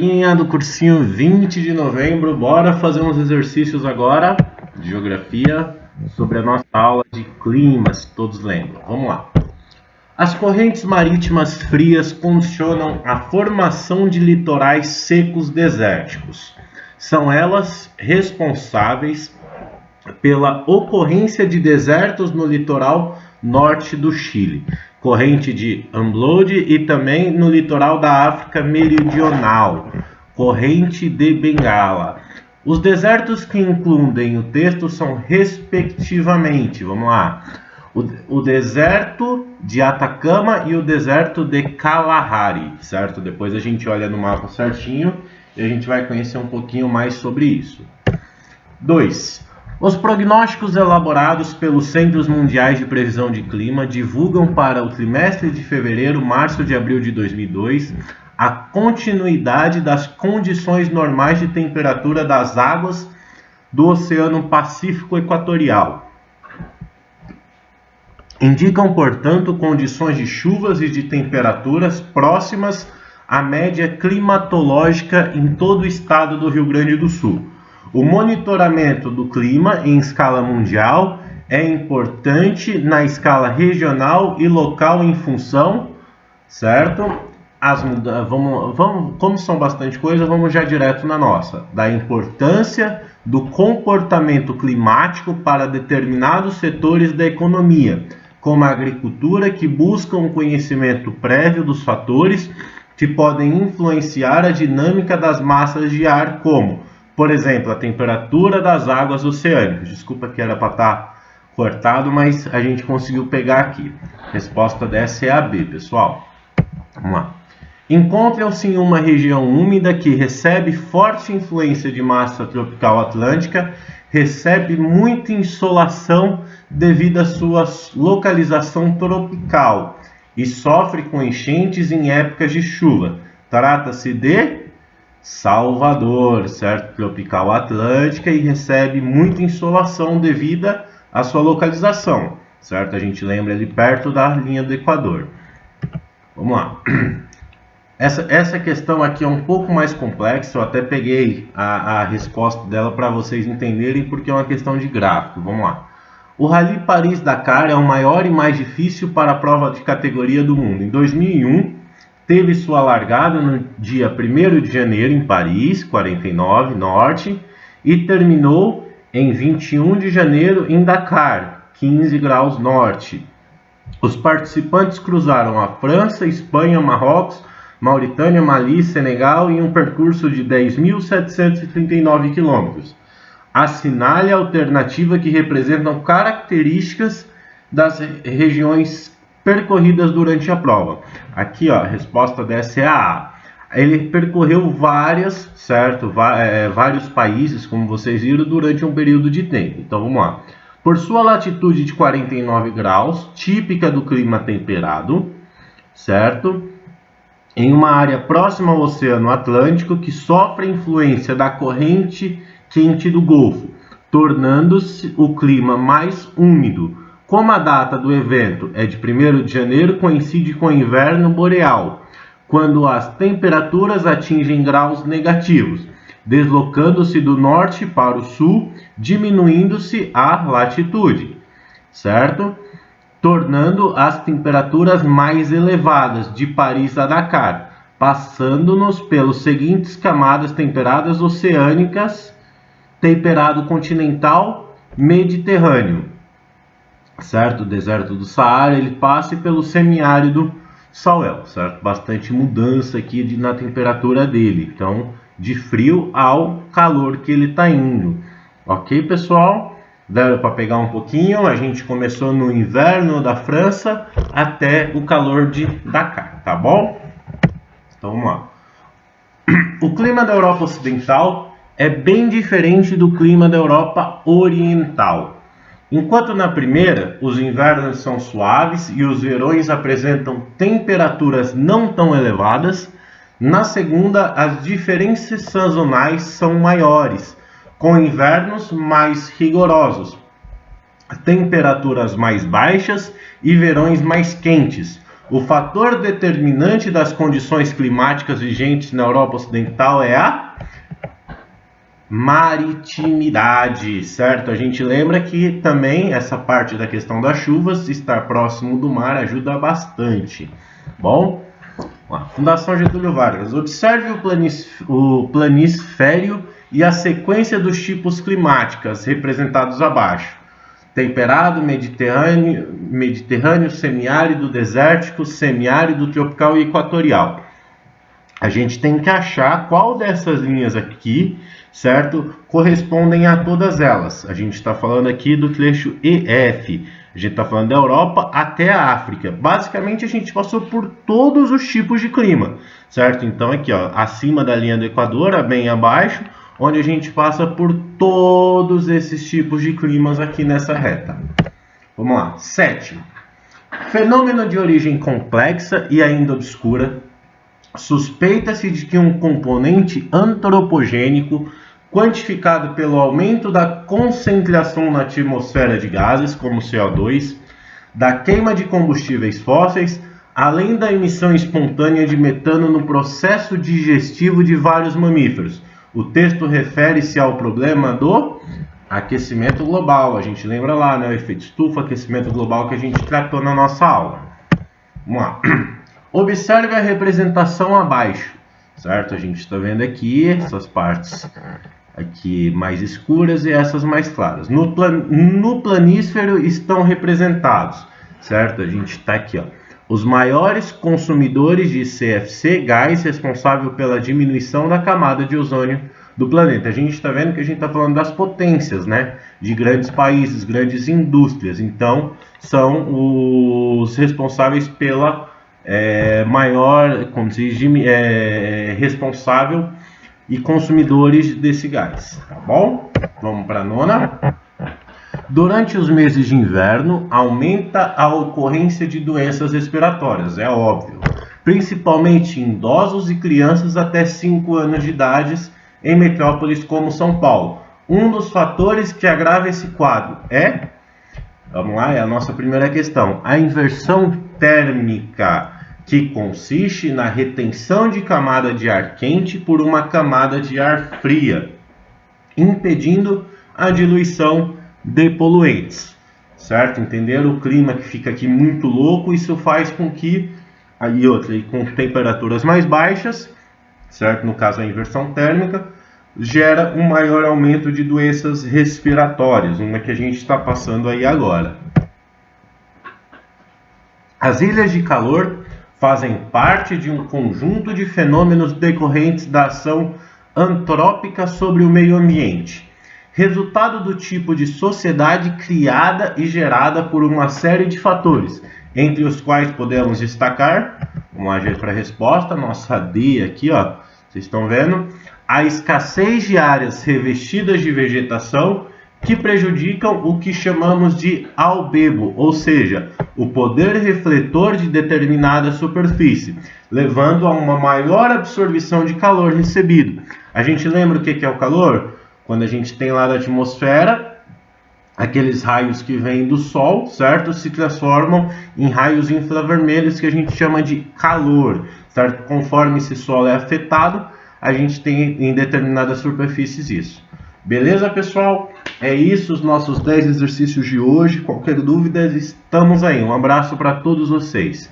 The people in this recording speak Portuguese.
galerinha do cursinho 20 de novembro, bora fazer uns exercícios agora de geografia sobre a nossa aula de clima, se todos lembram. Vamos lá. As correntes marítimas frias condicionam a formação de litorais secos desérticos. São elas responsáveis pela ocorrência de desertos no litoral norte do Chile, corrente de Humboldt e também no litoral da África Meridional, corrente de Bengala. Os desertos que incluem o texto são respectivamente, vamos lá, o deserto de Atacama e o deserto de Kalahari, certo? Depois a gente olha no mapa certinho e a gente vai conhecer um pouquinho mais sobre isso. 2. Os prognósticos elaborados pelos Centros Mundiais de Previsão de Clima divulgam para o trimestre de fevereiro, março e abril de 2002 a continuidade das condições normais de temperatura das águas do Oceano Pacífico Equatorial. Indicam, portanto, condições de chuvas e de temperaturas próximas à média climatológica em todo o estado do Rio Grande do Sul. O monitoramento do clima em escala mundial é importante na escala regional e local em função, certo? Como são bastante coisa, vamos já direto na nossa. Da importância do comportamento climático para determinados setores da economia, como a agricultura, que buscam um conhecimento prévio dos fatores que podem influenciar a dinâmica das massas de ar, como, por exemplo, a temperatura das águas oceânicas. Desculpa que era para estar cortado, mas a gente conseguiu pegar aqui. A resposta dessa é a B, pessoal. Vamos lá. Encontram-se em uma região úmida que recebe forte influência de massa tropical atlântica, recebe muita insolação devido à sua localização tropical e sofre com enchentes em épocas de chuva. Trata-se de Salvador, certo? Tropical atlântica e recebe muita insolação devido à sua localização, certo? A gente lembra ali perto da linha do Equador. Vamos lá. Essa questão aqui é um pouco mais complexa, eu até peguei a resposta dela para vocês entenderem, porque é uma questão de gráfico. Vamos lá. O Rally Paris-Dakar é o maior e mais difícil para a prova de categoria do mundo. Em 2001, teve sua largada no dia 1º de janeiro em Paris, 49 Norte, e terminou em 21 de janeiro em Dakar, 15 graus Norte. Os participantes cruzaram a França, Espanha, Marrocos, Mauritânia, Mali, Senegal em um percurso de 10.739 quilômetros. Assinale a alternativa que representam características das regiões percorridas durante a prova. Aqui, ó, a resposta dessa é a A. Ele percorreu vários países, como vocês viram, durante um período de tempo. Então, vamos lá. Por sua latitude de 49 graus, típica do clima temperado, certo? Em uma área próxima ao Oceano Atlântico, que sofre a influência da corrente quente do Golfo, tornando-se o clima mais úmido. Como a data do evento é de 1º de janeiro, coincide com o inverno boreal, quando as temperaturas atingem graus negativos, deslocando-se do norte para o sul, diminuindo-se a latitude, certo? Tornando as temperaturas mais elevadas de Paris a Dakar, passando-nos pelas seguintes camadas temperadas oceânicas, temperado continental, mediterrâneo, certo? O deserto do Saara, ele passa pelo semiárido Sahel, certo? Bastante mudança aqui na temperatura dele, então de frio ao calor que ele está indo. Ok, pessoal? Deram para pegar um pouquinho, a gente começou no inverno da França até o calor de Dakar, tá bom? Então vamos lá. O clima da Europa Ocidental é bem diferente do clima da Europa Oriental. Enquanto na primeira, os invernos são suaves e os verões apresentam temperaturas não tão elevadas, na segunda, as diferenças sazonais são maiores, com invernos mais rigorosos, temperaturas mais baixas e verões mais quentes, O fator determinante das condições climáticas vigentes na Europa Ocidental é a maritimidade, certo? A gente lembra que também essa parte da questão das chuvas, estar próximo do mar ajuda bastante. Bom, Fundação Getúlio Vargas. Observe o planisfério e a sequência dos tipos climáticos representados abaixo. Temperado, mediterrâneo, semiárido, desértico, semiárido, tropical e equatorial. A gente tem que achar qual dessas linhas aqui, certo, correspondem a todas elas. A gente está falando aqui do trecho EF. A gente está falando da Europa até a África. Basicamente, a gente passou por todos os tipos de clima, certo? Então, aqui, ó, acima da linha do Equador, bem abaixo, onde a gente passa por todos esses tipos de climas aqui nessa reta. Vamos lá. 7. Fenômeno de origem complexa e ainda obscura. Suspeita-se de que um componente antropogênico, quantificado pelo aumento da concentração na atmosfera de gases, como CO2, da queima de combustíveis fósseis, além da emissão espontânea de metano no processo digestivo de vários mamíferos. O texto refere-se ao problema do aquecimento global. A gente lembra lá, né? O efeito estufa, aquecimento global que a gente tratou na nossa aula. Vamos lá. Observe a representação abaixo, certo? A gente está vendo aqui essas partes aqui mais escuras e essas mais claras. No planísfero estão representados, certo? A gente está aqui, ó. Os maiores consumidores de CFC, gás responsável pela diminuição da camada de ozônio do planeta. A gente está vendo que a gente está falando das potências, né? De grandes países, grandes indústrias. Então, são os responsáveis pela maior, como se diz, responsável e consumidores desse gás. Tá bom? Vamos para a 9ª. Durante os meses de inverno, aumenta a ocorrência de doenças respiratórias, é óbvio, principalmente em idosos e crianças até 5 anos de idade em metrópoles como São Paulo. Um dos fatores que agrava esse quadro vamos lá, é a nossa primeira questão, a inversão térmica, que consiste na retenção de camada de ar quente por uma camada de ar fria, impedindo a diluição de poluentes, certo? Entenderam? O clima que fica aqui muito louco, isso faz com que, com temperaturas mais baixas, certo? No caso a inversão térmica, gera um maior aumento de doenças respiratórias, uma que a gente está passando aí agora. As ilhas de calor fazem parte de um conjunto de fenômenos decorrentes da ação antrópica sobre o meio ambiente, resultado do tipo de sociedade criada e gerada por uma série de fatores, entre os quais podemos destacar, vamos lá para a resposta, nossa D aqui, ó, vocês estão vendo, a escassez de áreas revestidas de vegetação que prejudicam o que chamamos de albedo, ou seja, o poder refletor de determinada superfície, levando a uma maior absorção de calor recebido. A gente lembra o que é o calor? Quando a gente tem lá da atmosfera, aqueles raios que vêm do Sol, certo? Se transformam em raios infravermelhos que a gente chama de calor, certo? Conforme esse Sol é afetado, a gente tem em determinadas superfícies isso. Beleza, pessoal? É isso, os nossos 10 exercícios de hoje. Qualquer dúvida, estamos aí. Um abraço para todos vocês.